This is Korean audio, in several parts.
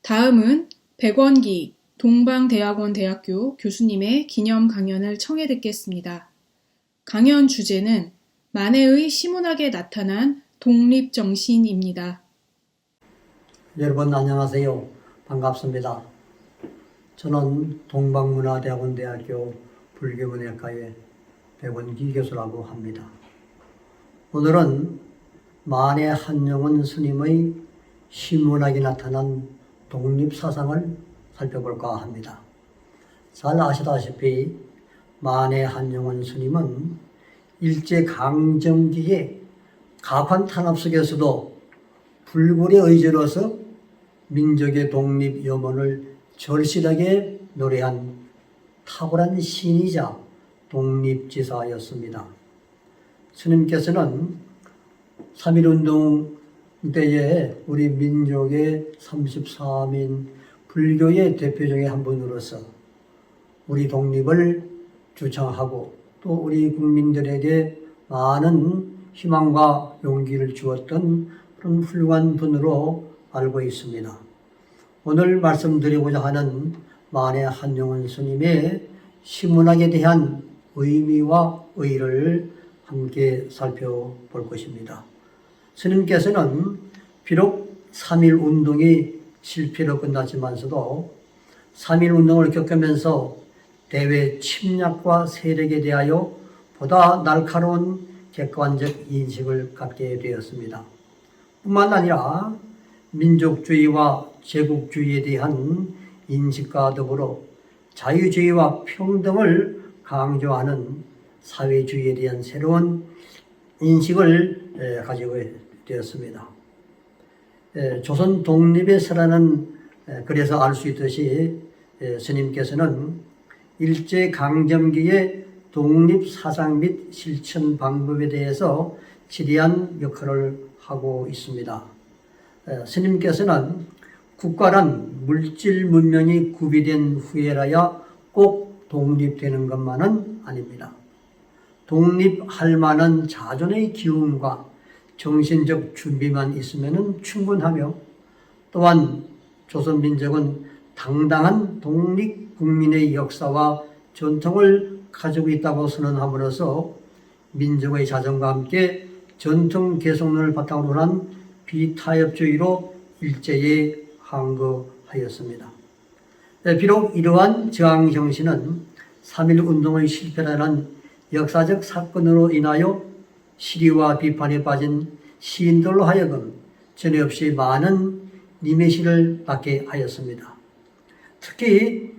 다음은 백원기 동방대학원대학교 교수님의 기념 강연을 청해 듣겠습니다. 강연 주제는 만해의 시문학에 나타난 독립정신입니다. 여러분 안녕하세요. 반갑습니다. 저는 동방문화대학원대학교 불교문학과의 백원기 교수라고 합니다. 오늘은 만해 한영원 스님의 시문학에 나타난 독립사상을 살펴볼까 합니다. 잘 아시다시피 만해 한영원 스님은 일제강점기에 가판 탄압 속에서도 불굴의 의지로서 민족의 독립 염원을 절실하게 노래한 탁월한 시인이자 독립지사였습니다. 스님께서는 3.1운동 때에 우리 민족의 33인 불교의 대표 중에 한 분으로서 우리 독립을 주창하고 또 우리 국민들에게 많은 희망과 용기를 주었던 그런 훌륭한 분으로 알고 있습니다. 오늘 말씀드리고자 하는 만해 한영원 스님의 시문학에 대한 의미와 의의를 함께 살펴볼 것입니다. 스님께서는 비록 3.1운동이 실패로 끝났지만서도 3.1운동을 겪으면서 대외 침략과 세력에 대하여 보다 날카로운 객관적 인식을 갖게 되었습니다. 뿐만 아니라 민족주의와 제국주의에 대한 인식과 더불어 자유주의와 평등을 강조하는 사회주의에 대한 새로운 인식을 가지고 되었습니다. 조선 독립의 세라는 그래서 알 수 있듯이 스님께서는 일제강점기의 독립사상 및 실천 방법에 대해서 지대한 역할을 하고 있습니다. 스님께서는 국가란 물질 문명이 구비된 후에라야 꼭 독립되는 것만은 아닙니다. 독립할 만한 자존의 기운과 정신적 준비만 있으면 충분하며 또한 조선민족은 당당한 독립국민의 역사와 전통을 가지고 있다고 선언함으로써 민족의 자존과 함께 전통 개성론을 바탕으로 한 비타협주의로 일제에 항거하였습니다. 비록 이러한 저항 정신은 3.1운동의 실패라는 역사적 사건으로 인하여 시리와 비판에 빠진 시인들로 하여금 전에 없이 많은 니메시를 받게 하였습니다. 특히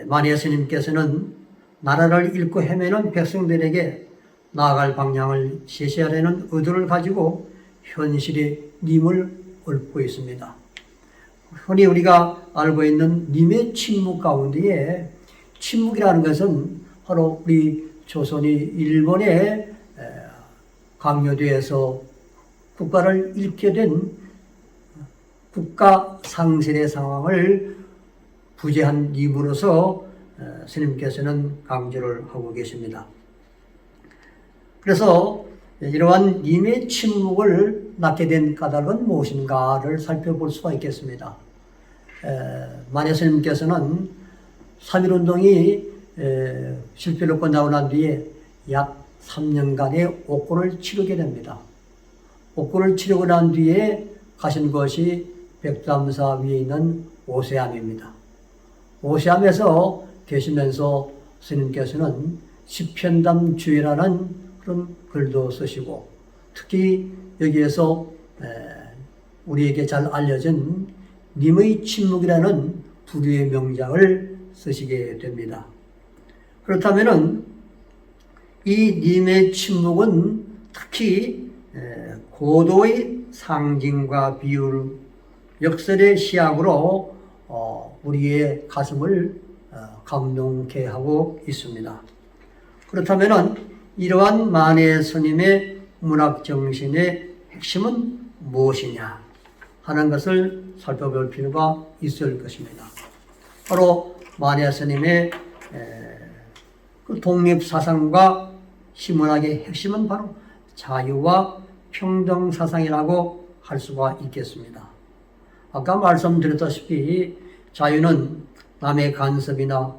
만해 스님께서는 나라를 잃고 헤매는 백성들에게 나아갈 방향을 제시하려는 의도를 가지고 현실의 님을 읊고 있습니다. 흔히 우리가 알고 있는 님의 침묵 가운데에 침묵이라는 것은 바로 우리 조선이 일본에 강요되어서 국가를 잃게 된 국가 상실의 상황을 부재한 님으로서 스님께서는 강조를 하고 계십니다. 그래서 이러한 님의 침묵을 낳게 된 까닭은 무엇인가를 살펴볼 수가 있겠습니다. 만해 스님께서는 3.1운동이 실패로 끝나고 난 뒤에 약 3년간의 옥고를 치르게 됩니다. 옥고를 치르고 난 뒤에 가신 것이 백담사 위에 있는 오세암입니다. 오세암에서 계시면서 스님께서는 시편담주의라는 그런 글도 쓰시고 특히 여기에서 우리에게 잘 알려진 님의 침묵이라는 부류의 명작을 쓰시게 됩니다. 그렇다면은 이 님의 침묵은 특히 고도의 상징과 비율, 역설의 시약으로 우리의 가슴을 감동케 하고 있습니다. 그렇다면은 이러한 만해 스님의 문학 정신의 핵심은 무엇이냐 하는 것을 살펴볼 필요가 있을 것입니다. 바로 만해 스님의 그 독립사상과 시문학의 핵심은 바로 자유와 평등 사상이라고 할 수가 있겠습니다. 아까 말씀드렸다시피 자유는 남의 간섭이나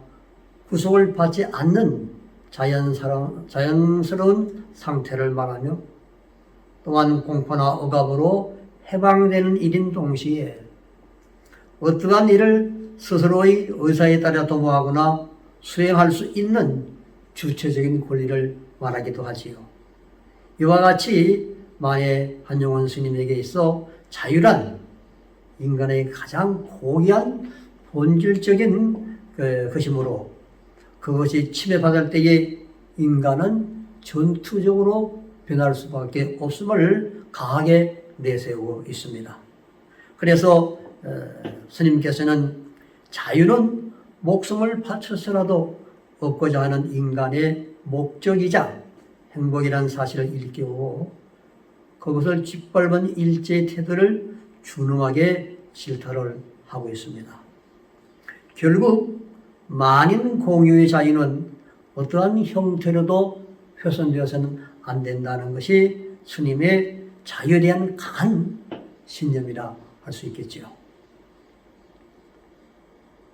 구속을 받지 않는 자연스러운 상태를 말하며 또한 공포나 억압으로 해방되는 일인 동시에 어떠한 일을 스스로의 의사에 따라 도모하거나 수행할 수 있는 주체적인 권리를 말하기도 하지요. 이와 같이 만해 한용원 스님에게 있어 자유란 인간의 가장 고귀한 본질적인 것이므로 그것이 침해받을 때에 인간은 전투적으로 변할 수밖에 없음을 강하게 내세우고 있습니다. 그래서 스님께서는 자유는 목숨을 바쳐서라도 얻고자 하는 인간의 목적이자 행복이라는 사실을 일깨우고 그것을 짓밟은 일제의 태도를 준엄하게 질타를 하고 있습니다. 결국 만인 공유의 자유는 어떠한 형태로도 훼손되어서는 안 된다는 것이 스님의 자유에 대한 강한 신념이라 할 수 있겠지요.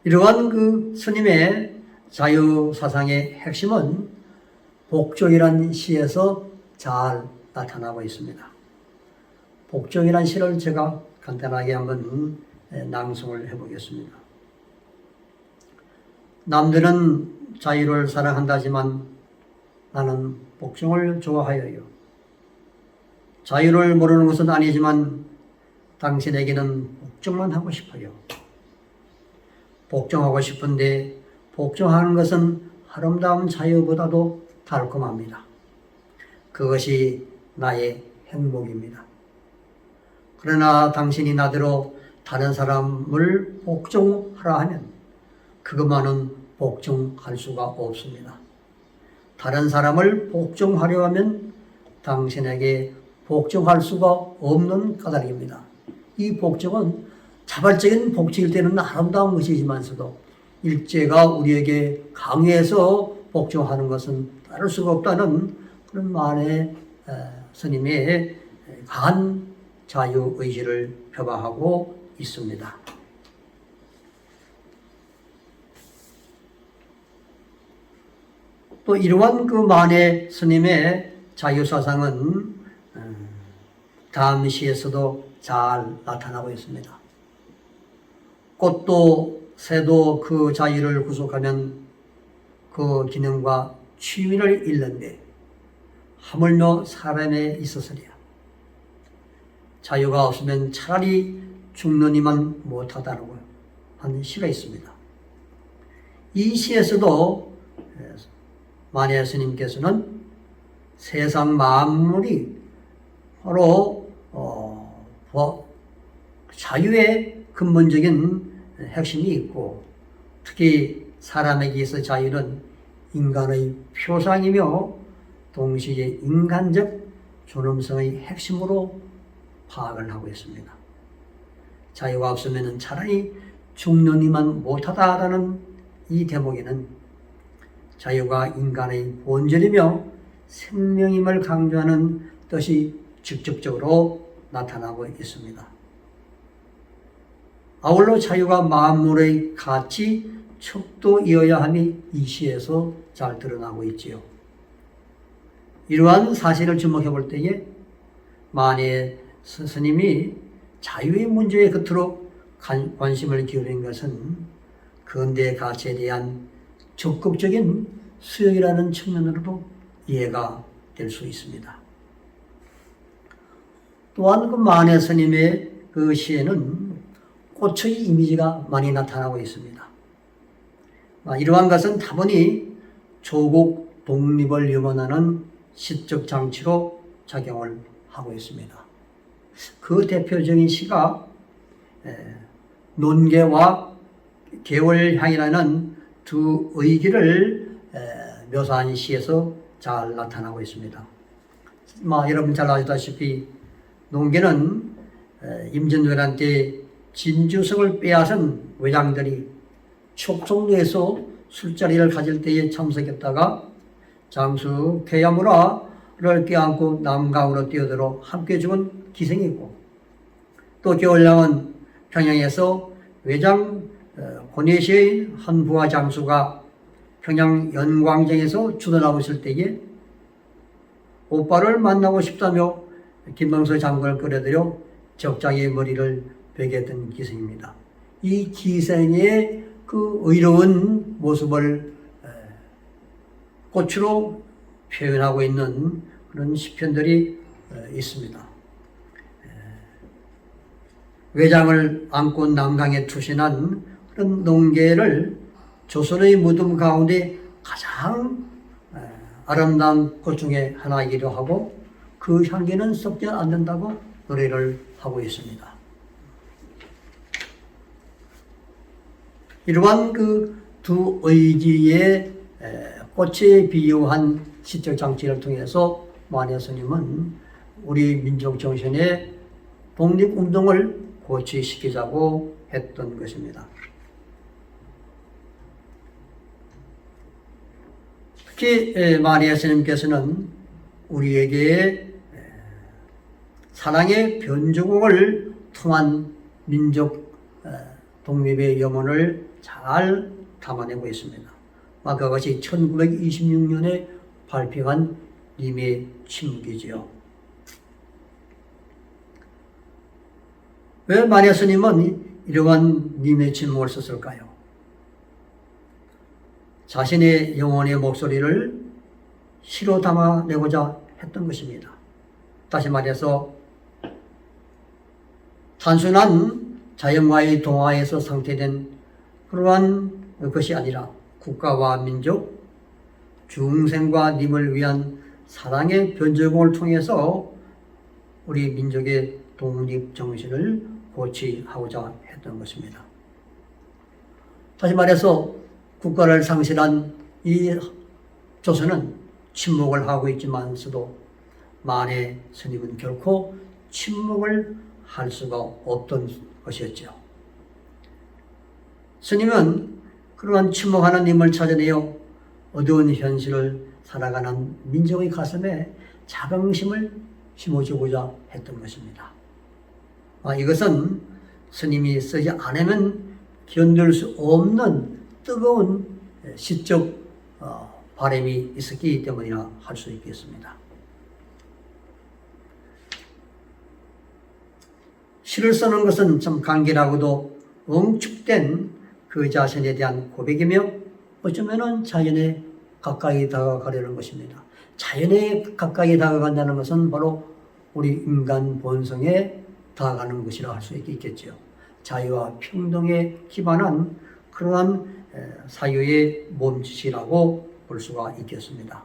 이러한 그 스님의 자유 사상의 핵심은 복종이라는 시에서 잘 나타나고 있습니다. 복종이라는 시를 제가 간단하게 한번 낭송을 해보겠습니다. 남들은 자유를 사랑한다지만 나는 복종을 좋아하여요. 자유를 모르는 것은 아니지만 당신에게는 복종만 하고 싶어요. 복종하고 싶은데 복종하는 것은 아름다운 자유보다도 달콤합니다. 그것이 나의 행복입니다. 그러나 당신이 나대로 다른 사람을 복종하라 하면 그것만은 복종할 수가 없습니다. 다른 사람을 복종하려 하면 당신에게 복종할 수가 없는 까닭입니다. 이 복종은 자발적인 복종일 때는 아름다운 것이지만서도 일제가 우리에게 강요해서 복종하는 것은 따를 수가 없다는 그런 만해 스님의 강한 자유의지를 표방하고 있습니다. 또 이러한 그 만해 스님의 자유사상은 다음 시에서도 잘 나타나고 있습니다. 꽃도 새도 그 자유를 구속하면 그 기능과 취미를 잃는데 하물며 사람에 있어서랴. 자유가 없으면 차라리 죽느니만 못하다라고 하는 시가 있습니다. 이 시에서도 만해 스님께서는 세상 만물이 바로 자유의 근본적인 핵심이 있고 특히 사람에게 있어 자유는 인간의 표상이며 동시에 인간적 존엄성의 핵심으로 파악을 하고 있습니다. 자유가 없으면 차라리 죽느니만 못하다라는 이 대목에는 자유가 인간의 본질이며 생명임을 강조하는 뜻이 직접적으로 나타나고 있습니다. 아울러 자유가 만물의 가치, 척도이어야 함이 이 시에서 잘 드러나고 있지요. 이러한 사실을 주목해 볼 때에 만해 스님이 자유의 문제에 그토록 관심을 기울인 것은 근대의 가치에 대한 적극적인 수용이라는 측면으로도 이해가 될 수 있습니다. 또한 그 만해 스님의 그 시에는 꽃의 이미지가 많이 나타나고 있습니다. 이러한 것은 다분히 조국 독립을 염원하는 시적 장치로 작용을 하고 있습니다. 그 대표적인 시가 논개와 개월향이라는 두 의기를 묘사한 시에서 잘 나타나고 있습니다. 여러분 잘 아시다시피 논개는 임진왜란 때 진주성을 빼앗은 외장들이 촉송리에서 술자리를 가질 때에 참석했다가 장수 괴야무라를 껴안고 남강으로 뛰어들어 함께 죽은 기생이고 또 겨울량은 평양에서 외장 고뇌시의 한 부하 장수가 평양 연광장에서 주둔하고 있을 때에 오빠를 만나고 싶다며 김명서 장군을 끌어들여 적장의 머리를 베게 했던 기생입니다. 이 기생의 그 의로운 모습을 꽃으로 표현하고 있는 그런 시편들이 있습니다. 외장을 안고 남강에 투신한 그런 농계를 조선의 무덤 가운데 가장 아름다운 꽃 중에 하나이기도 하고 그 향기는 썩지 않는다고 노래를 하고 있습니다. 이러한 그 두 의지의 꽃에 비유한 시적 장치를 통해서 마니아 스님은 우리 민족 정신의 독립운동을 고취시키자고 했던 것입니다. 특히 마니아 스님께서는 우리에게 사랑의 변주곡을 통한 민족 독립의 염원을 잘 담아내고 있습니다. 그것이 1926년에 발표한 님의 침묵이지요. 왜 마니아 스님은 이러한 님의 침묵을 썼을까요? 자신의 영혼의 목소리를 시로 담아내고자 했던 것입니다. 다시 말해서 단순한 자연과의 동화에서 상태된 그러한 것이 아니라 국가와 민족, 중생과 님을 위한 사랑의 변주곡을 통해서 우리 민족의 독립정신을 고취하고자 했던 것입니다. 다시 말해서 국가를 상실한 이 조선은 침묵을 하고 있지만서도 만해 스님은 결코 침묵을 할 수가 없던 것이었죠. 스님은 그러한 침묵하는 님을 찾아내어 어두운 현실을 살아가는 민족의 가슴에 자긍심을 심어주고자 했던 것입니다. 이것은 스님이 쓰지 않으면 견딜 수 없는 뜨거운 시적 바람이 있었기 때문이라 할 수 있겠습니다. 시를 쓰는 것은 참 간결하고도 응축된 그 자신에 대한 고백이며 어쩌면 자연에 가까이 다가가려는 것입니다. 자연에 가까이 다가간다는 것은 바로 우리 인간 본성에 다가가는 것이라 할 수 있겠죠. 자유와 평등에 기반한 그러한 사유의 몸짓이라고 볼 수가 있겠습니다.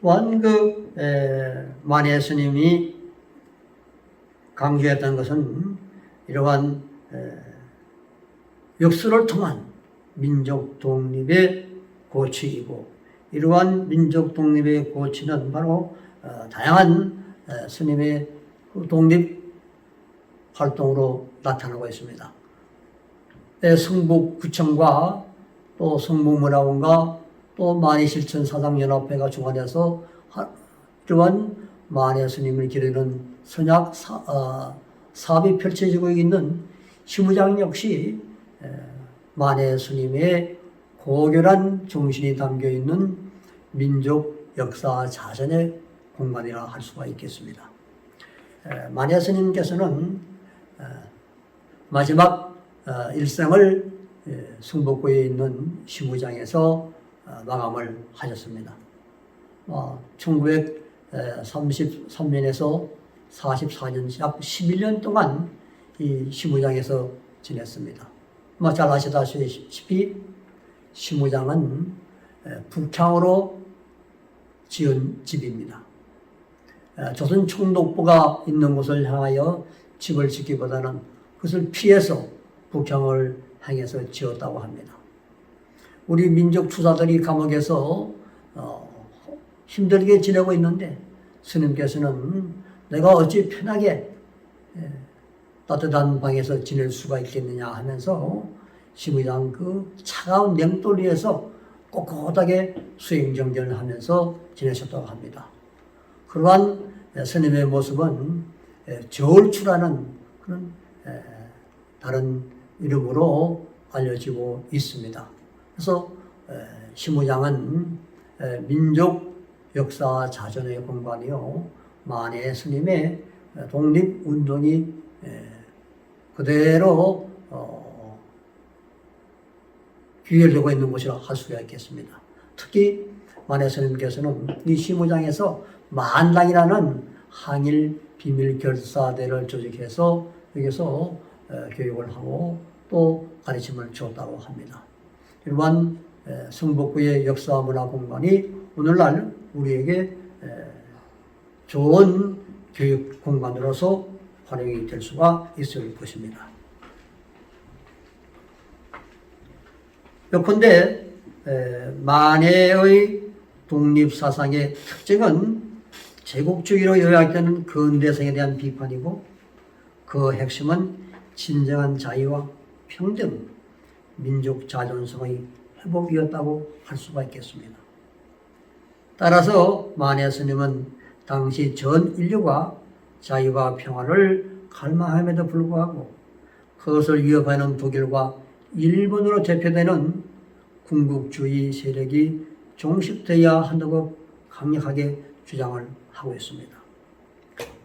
또한 마니아 스님이 강조했던 것은 이러한 역사를 통한 민족 독립의 고취이고, 이러한 민족 독립의 고취는 바로 다양한 스님의 독립 활동으로 나타나고 있습니다. 성북구청과 또 성북문화원과 또 마니실천 사상연합회가 주관해서 이러한 마니아 스님을 기르는 선약 사업이 펼쳐지고 있는 시무장 역시 마니아 스님의 고결한 정신이 담겨있는 민족 역사 자전의 공간이라 할 수가 있겠습니다. 마니아 스님께서는 마지막 일생을 성북구에 있는 시무장에서 마감을 하셨습니다. 1933년에서 44년, 약 11년 동안 이 시무장에서 지냈습니다. 잘 아시다시피 시무장은 북향으로 지은 집입니다. 조선 총독부가 있는 곳을 향하여 집을 짓기보다는 그것을 피해서 북향을 향해서 지었다고 합니다. 우리 민족 투사들이 감옥에서 힘들게 지내고 있는데 스님께서는 내가 어찌 편하게 따뜻한 방에서 지낼 수가 있겠느냐 하면서 시무장 그 차가운 냉돌 위에서 꼿꼿하게 수행정진을 하면서 지내셨다고 합니다. 그러한 스님의 모습은 저울추라는 그런 다른 이름으로 알려지고 있습니다. 그래서 시무장은 민족 역사 자전의 공간이요, 만해 스님의 독립운동이 그대로 귀결되고 있는 곳이라 할 수가 있겠습니다. 특히 만해 스님께서는 이 시무장에서 만당이라는 항일 비밀 결사대를 조직해서 여기서 교육을 하고 또 가르침을 주었다고 합니다. 이러한 성북구의 역사 문화 공간이 오늘날 우리에게 좋은 교육 공간으로서 활용이 될 수가 있을 것입니다. 요컨대 만해의 독립사상의 특징은 제국주의로 요약되는 근대성에 대한 비판이고, 그 핵심은 진정한 자유와 평등, 민족 자존성의 회복이었다고 할 수가 있겠습니다. 따라서 만해 스님은 당시 전 인류가 자유와 평화를 갈망함에도 불구하고 그것을 위협하는 독일과 일본으로 대표되는 군국주의 세력이 종식되어야 한다고 강력하게 주장을 하고 있습니다.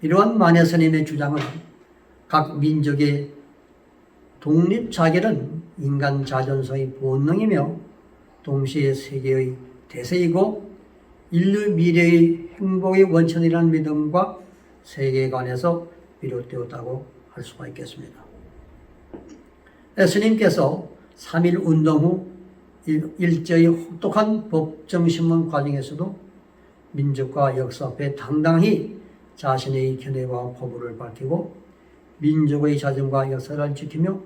이러한 만해 스님의 주장은 각 민족의 독립자결은 인간 자존성의 본능이며 동시에 세계의 대세이고 인류 미래의 행복의 원천이라는 믿음과 세계관에서 비롯되었다고 할 수가 있겠습니다. 스님께서 3.1 운동 후 일제의 혹독한 법정신문 과정에서도 민족과 역사 앞에 당당히 자신의 견해와 포부를 밝히고 민족의 자존과 역사를 지키며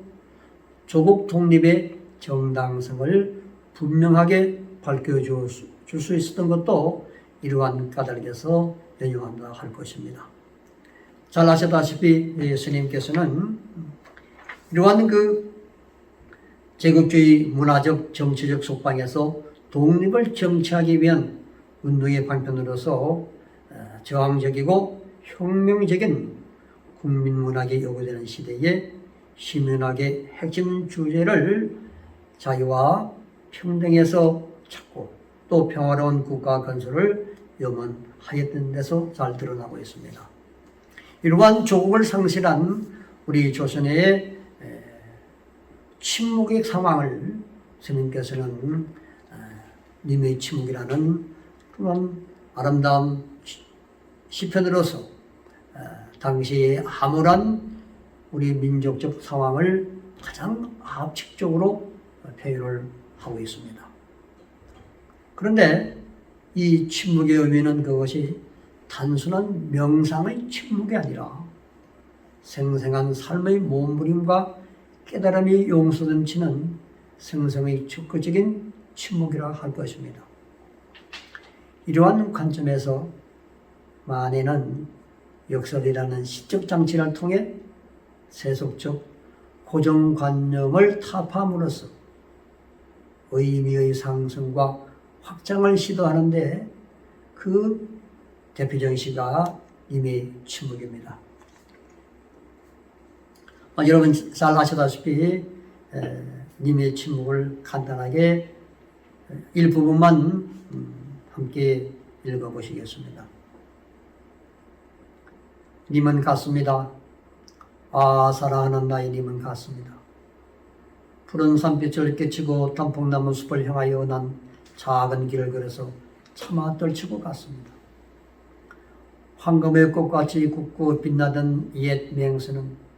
조국 독립의 정당성을 분명하게 밝혀줄 수 있었던 것도 이러한 까닭에서 연용한다 할 것입니다. 잘 아시다시피 스님께서는 이러한 제국주의 문화적 정치적 속방에서 독립을 정치하기 위한 운동의 방편으로서 저항적이고 혁명적인 국민문학이 요구되는 시대에 시민학의 핵심 주제를 자유와 평등에서 찾고 또 평화로운 국가 건설을 염원하였던 데서 잘 드러나고 있습니다. 이러한 조국을 상실한 우리 조선의 침묵의 상황을 스님께서는 님의 침묵이라는 그런 아름다운 시편으로서 당시의 암울한 우리 민족적 상황을 가장 압축적으로 표현을 하고 있습니다. 그런데 이 침묵의 의미는 그것이 단순한 명상의 침묵이 아니라 생생한 삶의 몸부림과 깨달음이 용서넘치는 생성의 적극적인 침묵이라 할 것입니다. 이러한 관점에서 만해는 역설이라는 시적 장치를 통해 세속적 고정관념을 타파함으로써 의미의 상승과 확장을 시도하는데 그 대표적인 시가 님의 침묵입니다. 여러분 잘 아시다시피 님의 침묵을 간단하게 일부분만 함께 읽어보시겠습니다. 님은 같습니다. 아, 사랑하는 나의 님은 같습니다. 푸른 산빛을 깨치고 단풍나무 숲을 향하여 난 작은 길을 걸어서 차마 떨치고 갔습니다. 황금의 꽃같이 굵고 빛나던 옛 맹수는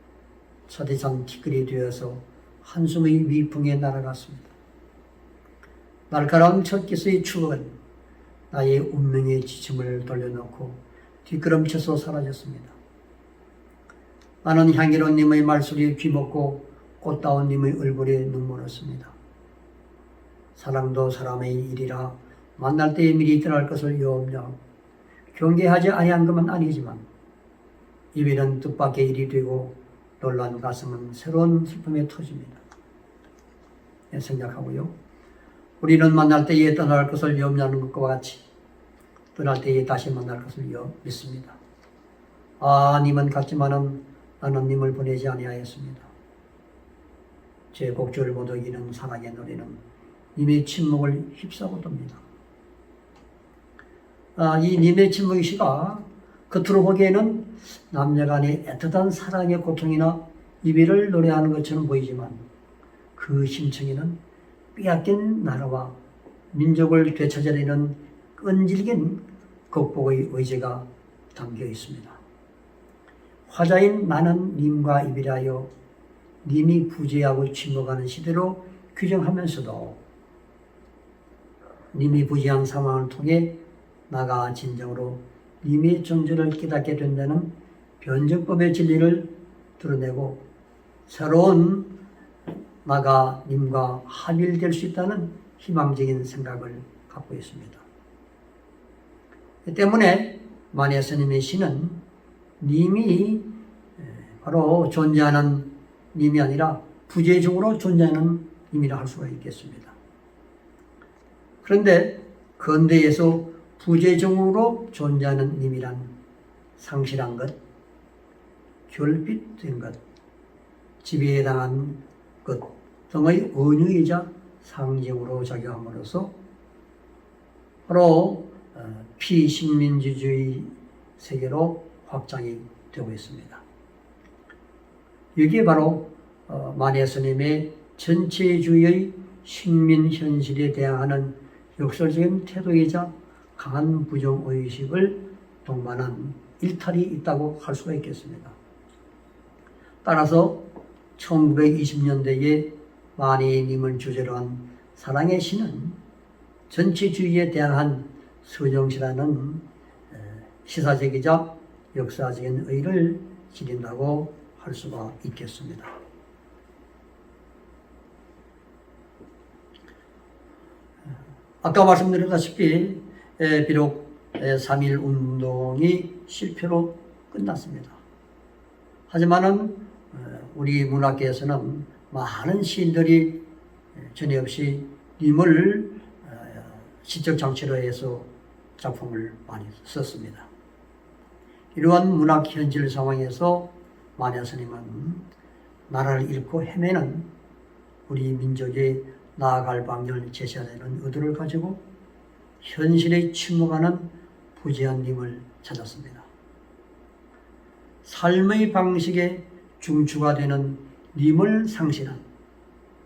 차디찬 티끌이 되어서 한숨의 위풍에 날아갔습니다. 날카로운 첫기스의 추억은 나의 운명의 지침을 돌려놓고 뒷걸음쳐서 사라졌습니다. 나는 향기로운 님의 말소리에 귀먹고 꽃다운 님의 얼굴에 눈물었습니다. 사랑도 사람의 일이라 만날 때에 미리 떠날 것을 염려하고 경계하지 아니한 것은 아니지만 이별은 뜻밖의 일이 되고 놀란 가슴은 새로운 슬픔에 터집니다. 생각하고요. 우리는 만날 때에 떠날 것을 염려하는 것과 같이 떠날 때에 다시 만날 것을 믿습니다. 님은 같지만은 나는 님을 보내지 아니하였습니다. 제 곡절을 못 이기는 사랑의 노래는 님의 침묵을 휩싸고 돕니다. 이 님의 침묵의 시가 겉으로 보기에는 남녀간의 애틋한 사랑의 고통이나 이별을 노래하는 것처럼 보이지만 그 심층에는 빼앗긴 나라와 민족을 되찾아내는 끈질긴 극복의 의지가 담겨 있습니다. 화자인 나는 님과 이별하여 님이 부재하고 침묵하는 시대로 규정하면서도 님이 부재한 상황을 통해 나가 진정으로 님의 존재를 깨닫게 된다는 변증법의 진리를 드러내고 새로운 나가 님과 합일될 수 있다는 희망적인 생각을 갖고 있습니다. 때문에 마니아 스님의 시는 님이 바로 존재하는 님이 아니라 부재적으로 존재하는 님이라 할 수가 있겠습니다. 그런데 근대에서 부재적으로 존재하는 님이란 상실한 것, 결핍된 것, 지배당한 것 등의 은유이자 상징으로 작용함으로써 바로 피식민지주의 세계로 확장이 되고 있습니다. 이게 바로 마니아 스님의 전체주의의 식민 현실에 대항하는 역설적인 태도이자 강한 부정의식을 동반한 일탈이 있다고 할 수가 있겠습니다. 따라서 1920년대에 마니님을 주제로 한 사랑의 시는 전체주의에 대항한 서정시라는 시사적이자 역사적인 의의를 지닌다고 할 수가 있겠습니다. 아까 말씀드렸다시피 비록 3.1 운동이 실패로 끝났습니다. 하지만은 우리 문학계에서는 많은 시인들이 전에 없이 님을 시적 장치로 해서 작품을 많이 썼습니다. 이러한 문학 현실 상황에서 마니아 스님은 나라를 잃고 헤매는 우리 민족의 나아갈 방향을 제시하려는 의도를 가지고 현실에 침묵하는 부재한 님을 찾았습니다. 삶의 방식에 중추가 되는 님을 상실한,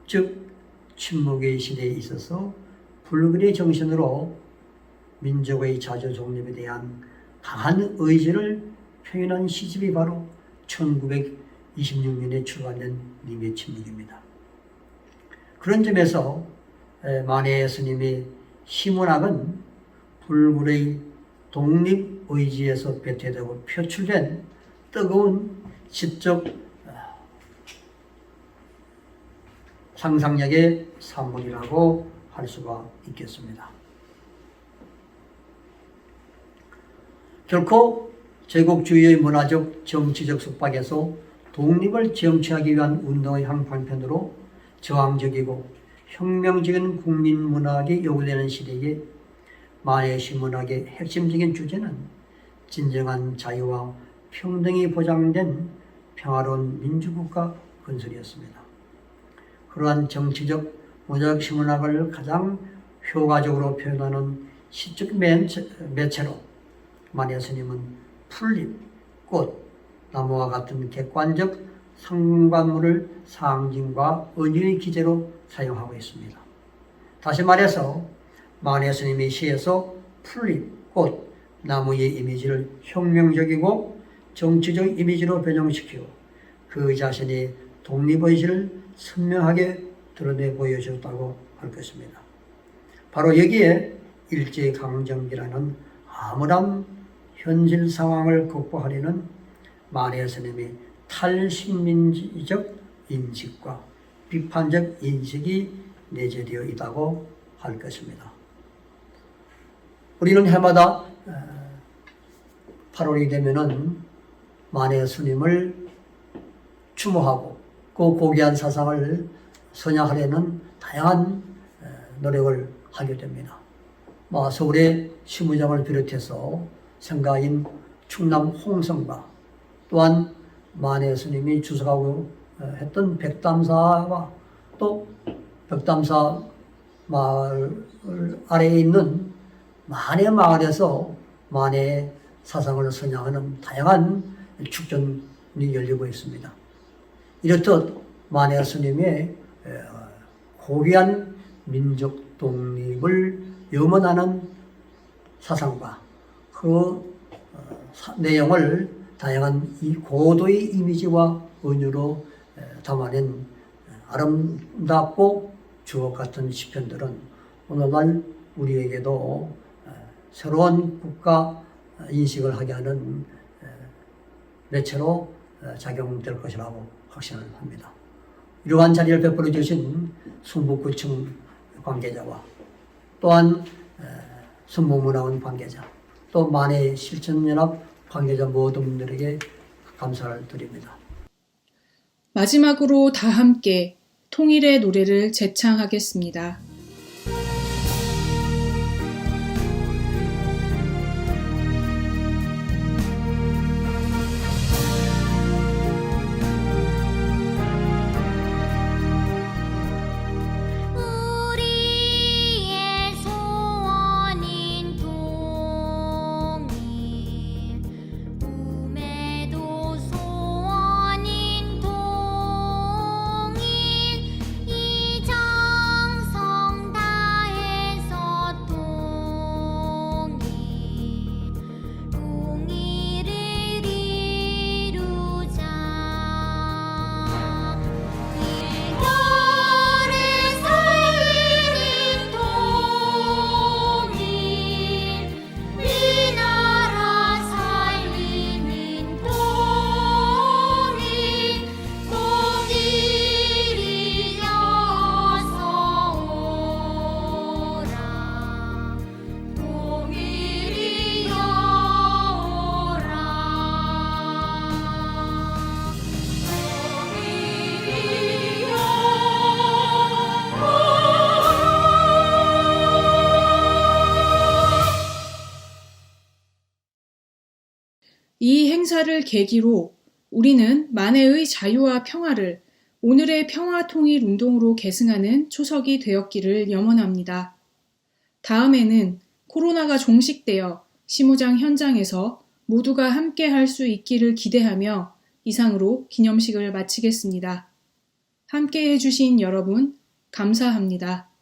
즉 침묵의 시대에 있어서 불굴의 정신으로 민족의 자주 독립에 대한 강한 의지를 표현한 시집이 바로 1926년에 출간된 님의 침묵입니다. 그런 점에서 마니아 스님의 시문학은 불굴의 독립의지에서 배태되고 표출된 뜨거운 시적 상상력의 산물이라고 할 수가 있겠습니다. 결코 제국주의의 문화적 정치적 속박에서 독립을 정취하기 위한 운동의 한 방편으로 저항적이고 혁명적인 국민문학이 요구되는 시대에 마니아 시문학의 핵심적인 주제는 진정한 자유와 평등이 보장된 평화로운 민주국가 건설이었습니다. 그러한 정치적 문화적 시문학을 가장 효과적으로 표현하는 시적 매체로 마니아 스님은 풀잎, 꽃, 나무와 같은 객관적 상관물을 상징과 은유의 기제로 사용하고 있습니다. 다시 말해서 마니아 스님의 시에서 풀잎, 꽃, 나무의 이미지를 혁명적이고 정치적 이미지로 변형시키고 그 자신의 독립의지를 선명하게 드러내 보여줬다고 할 것입니다. 바로 여기에 일제강점기라는 암울한 현실 상황을 극복하려는 마니아 스님의 탈식민지적 인식과 비판적 인식이 내재되어 있다고 할 것입니다. 우리는 해마다 8월이 되면은 마니아 스님을 추모하고 그 고귀한 사상을 선양하려는 다양한 노력을 하게 됩니다. 서울의 시무장을 비롯해서 생가인 충남 홍성과 또한 만해 스님이 주석하고 했던 백담사와 또 백담사 마을 아래에 있는 만해 마을에서 만해 사상을 선양하는 다양한 축전이 열리고 있습니다. 이렇듯 만해 스님의 고귀한 민족 독립을 염원하는 사상과 그 내용을 다양한 이 고도의 이미지와 은유로 담아낸 아름답고 주옥 같은 시편들은 오늘날 우리에게도 새로운 국가 인식을 하게 하는 매체로 작용될 것이라고 확신을 합니다. 이러한 자리를 베풀어 주신 순북구청 관계자와 또한 순복문화원 관계자 또 만해 실천연합 관계자 모든 분들에게 감사를 드립니다. 마지막으로 다 함께 통일의 노래를 재창하겠습니다. 이 행사를 계기로 우리는 만해의 자유와 평화를 오늘의 평화통일운동으로 계승하는 초석이 되었기를 염원합니다. 다음에는 코로나가 종식되어 시무장 현장에서 모두가 함께 할 수 있기를 기대하며 이상으로 기념식을 마치겠습니다. 함께 해주신 여러분 감사합니다.